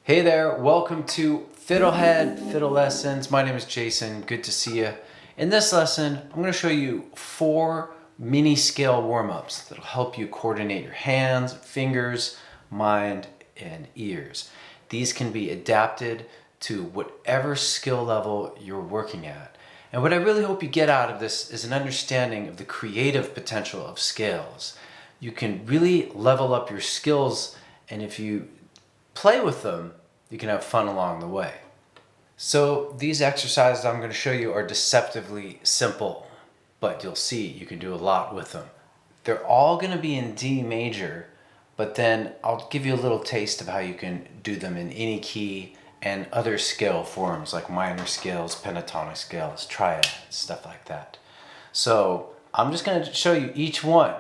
Hey there, welcome to FiddleHed Fiddle Lessons. My name is Jason, good to see you. In this lesson, I'm going to show you 4 mini scale warm-ups that'll help you coordinate your hands, fingers, mind, and ears. These can be adapted to whatever skill level you're working at. And what I really hope you get out of this is an understanding of the creative potential of scales. You can really level up your skills, and if you play with them, you can have fun along the way. So these exercises I'm going to show you are deceptively simple, but you'll see you can do a lot with them. They're all going to be in D major, but then I'll give you a little taste of how you can do them in any key and other scale forms like minor scales, pentatonic scales, triads, stuff like that. So I'm just going to show you each one.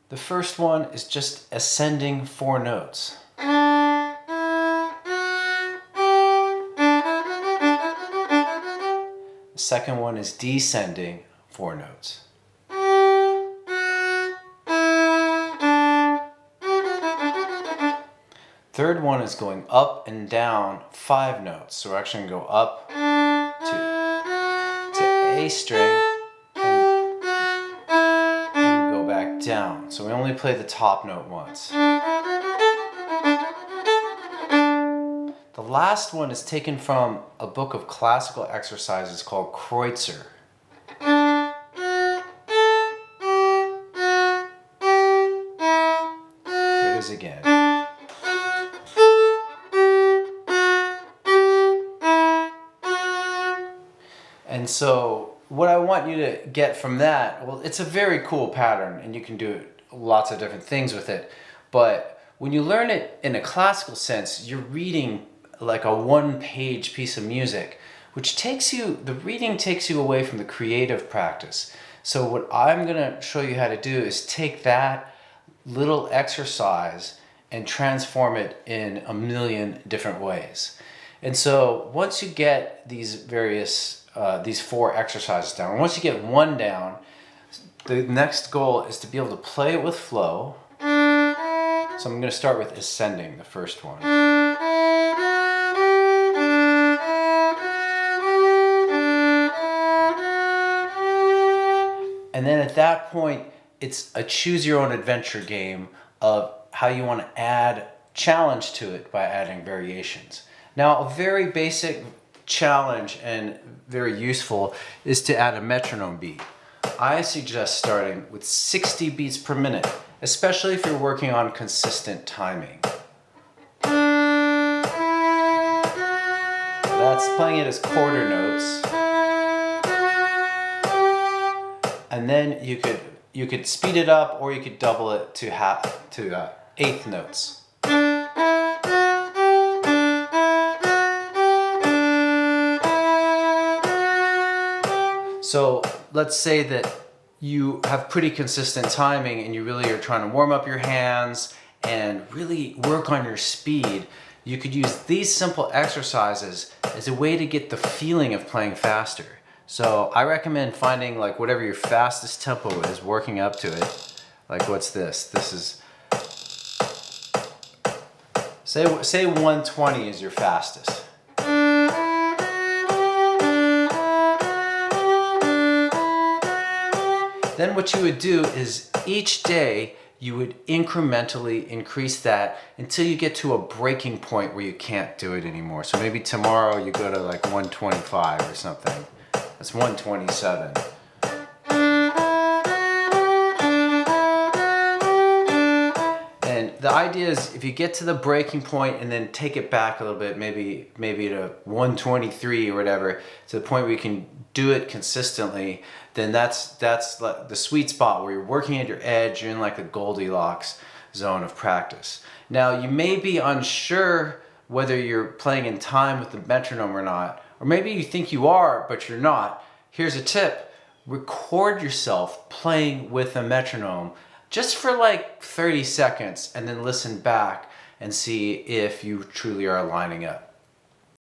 The first one is just ascending 4 notes. The second one is descending 4 notes. Third one is going up and down 5 notes. So we're actually going to go up to A string and go back down. So we only play the top note once. The last one is taken from a book of classical exercises called Kreutzer. Here it is again. And so what I want you to get from that, well, it's a very cool pattern and you can do lots of different things with it. But when you learn it in a classical sense, you're reading like a 1-page piece of music, which the reading takes you away from the creative practice. So what I'm gonna show you how to do is take that little exercise and transform it in a million different ways. And so once you get these 4 exercises down, once you get one down, the next goal is to be able to play it with flow. So I'm gonna start with ascending, the first one. And then at that point, it's a choose your own adventure game of how you want to add challenge to it by adding variations. Now, a very basic challenge and very useful is to add a metronome beat. I suggest starting with 60 beats per minute, especially if you're working on consistent timing. That's playing it as quarter notes. And then you could speed it up, or you could double it to eighth notes. So let's say that you have pretty consistent timing and you really are trying to warm up your hands and really work on your speed. You could use these simple exercises as a way to get the feeling of playing faster. So I recommend finding like whatever your fastest tempo is, working up to it. Like what's this? This is, say 120 is your fastest. Then what you would do is each day you would incrementally increase that until you get to a breaking point where you can't do it anymore. So maybe tomorrow you go to like 125 or something. That's 127. And the idea is if you get to the breaking point and then take it back a little bit, maybe to 123 or whatever, to the point where you can do it consistently, then that's like the sweet spot where you're working at your edge, you're in like the Goldilocks zone of practice. Now you may be unsure whether you're playing in time with the metronome or not, or maybe you think you are, but you're not. Here's a tip. Record yourself playing with a metronome just for like 30 seconds and then listen back and see if you truly are lining up.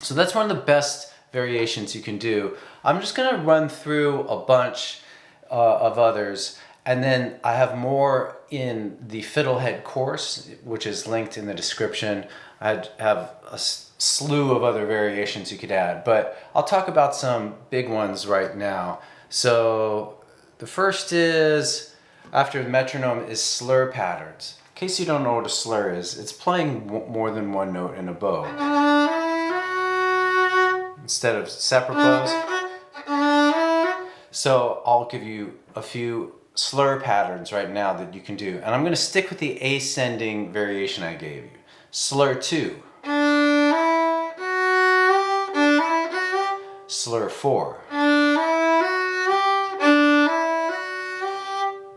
So that's one of the best variations you can do. I'm just gonna run through a bunch of others And then I have more in the FiddleHed course, which is linked in the description. I have a slew of other variations you could add, but I'll talk about some big ones right now. So the first is, after the metronome, is slur patterns. In case you don't know what a slur is, it's playing more than one note in a bow. Instead of separate bows. So I'll give you a few slur patterns right now that you can do. And I'm going to stick with the ascending variation I gave you. Slur 2. Slur 4.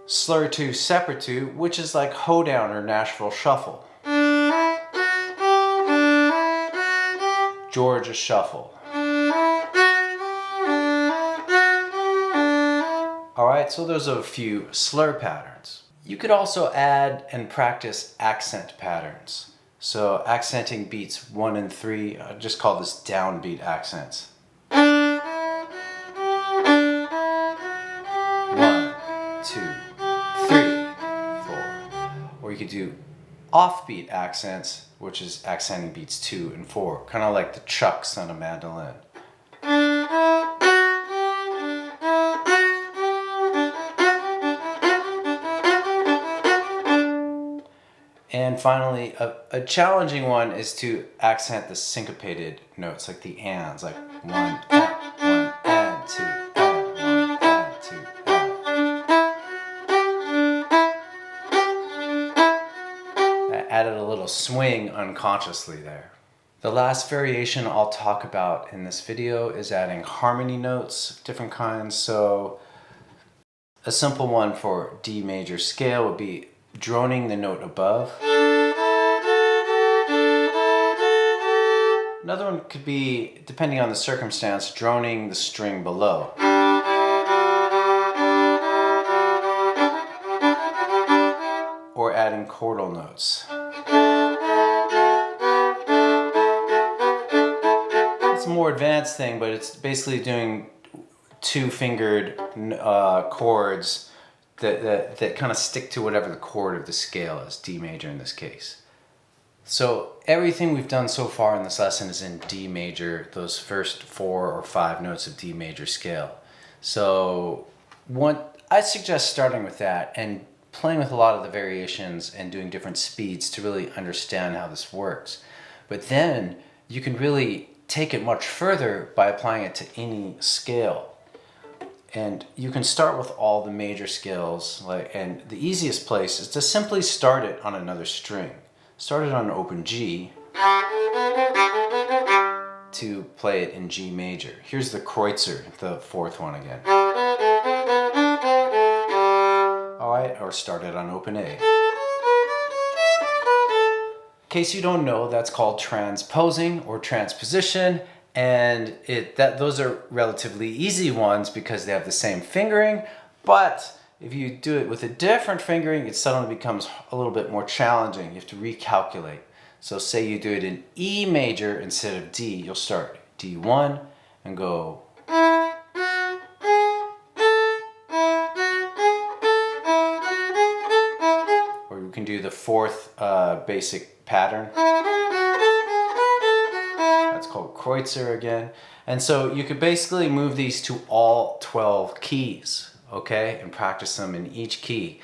Slur 2 separate 2, which is like hoedown or Nashville shuffle. Georgia shuffle. Alright, so those are a few slur patterns. You could also add and practice accent patterns. So accenting beats 1 and 3, I just call this downbeat accents. 1, 2, 3, 4. Or you could do offbeat accents, which is accenting beats 2 and 4, kind of like the chucks on a mandolin. And finally, a challenging one is to accent the syncopated notes, like the ands, like 1 and 2 and 1 and 2 and. I added a little swing unconsciously there. The last variation I'll talk about in this video is adding harmony notes of different kinds. So a simple one for D major scale would be droning the note above. Another one could be, depending on the circumstance, droning the string below. Or adding chordal notes. It's a more advanced thing, but it's basically doing two-fingered chords that kind of stick to whatever the chord of the scale is, D major in this case. So everything we've done so far in this lesson is in D major, those first 4 or 5 notes of D major scale. So I suggest starting with that and playing with a lot of the variations and doing different speeds to really understand how this works. But then you can really take it much further by applying it to any scale. And you can start with all the major scales, and the easiest place is to simply start it on another string. Start it on an open G to play it in G major. Here's the Kreutzer, the 4th one again. Alright, or start it on open A. In case you don't know, that's called transposing or transposition. And those are relatively easy ones because they have the same fingering, but if you do it with a different fingering, it suddenly becomes a little bit more challenging. You have to recalculate. So say you do it in E major instead of D, you'll start D1 and go. Or you can do the 4th basic pattern. That's called Kreutzer again. And so you could basically move these to all 12 keys, okay, and practice them in each key.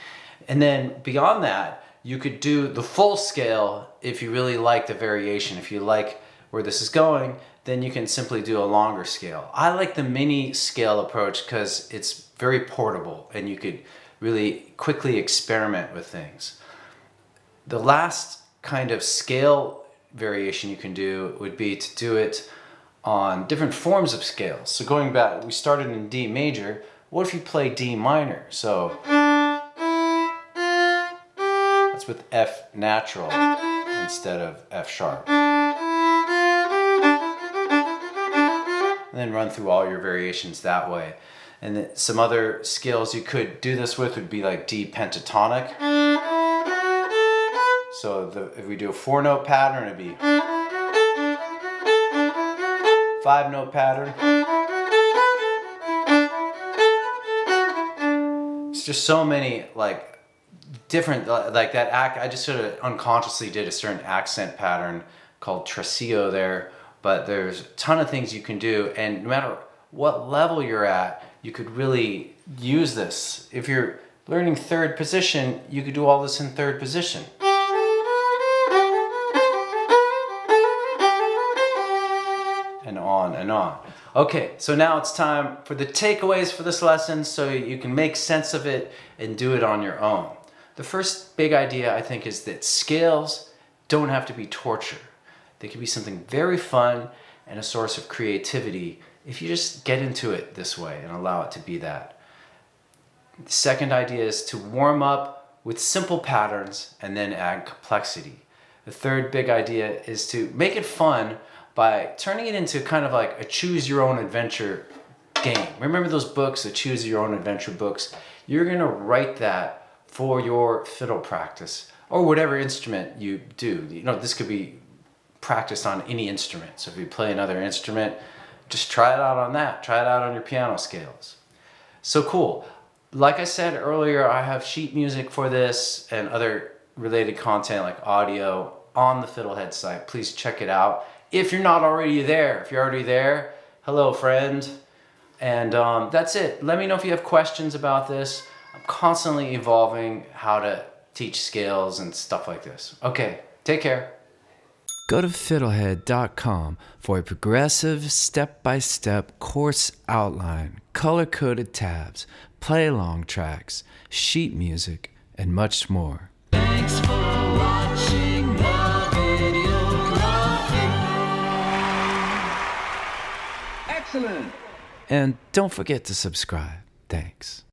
And then beyond that, you could do the full scale if you really like the variation. If you like where this is going, then you can simply do a longer scale. I like the mini scale approach because it's very portable and you could really quickly experiment with things. The last kind of scale variation you can do would be to do it on different forms of scales. So going back, we started in D major. What if you play D minor? So that's with F natural instead of F sharp. And then run through all your variations that way. And then some other scales you could do this with would be like D pentatonic. So if we do a 4-note pattern, it'd be 5-note pattern, There's just so many like different, like that act. I just sort of unconsciously did a certain accent pattern called tresillo there, but there's a ton of things you can do, and no matter what level you're at, you could really use this. If you're learning third position, you could do all this in third position. And on and on. Okay, so now it's time for the takeaways for this lesson so you can make sense of it and do it on your own. The first big idea, I think, is that scales don't have to be torture. They can be something very fun and a source of creativity if you just get into it this way and allow it to be that. The second idea is to warm up with simple patterns and then add complexity. The third big idea is to make it fun by turning it into kind of like a choose your own adventure game. Remember those books, the choose your own adventure books? You're gonna write that for your fiddle practice or whatever instrument you do. You know, this could be practiced on any instrument. So if you play another instrument, just try it out on that. Try it out on your piano scales. So cool. Like I said earlier, I have sheet music for this and other related content like audio on the FiddleHed site. Please check it out. If you're not already there, if you're already there, hello friend. And that's it. Let me know if you have questions about this. I'm constantly evolving how to teach scales and stuff like this. Okay, take care. Go to FiddleHed.com for a progressive step-by-step course outline, color-coded tabs, play-along tracks, sheet music, and much more. Thanks for watching the video. Excellent! And don't forget to subscribe. Thanks.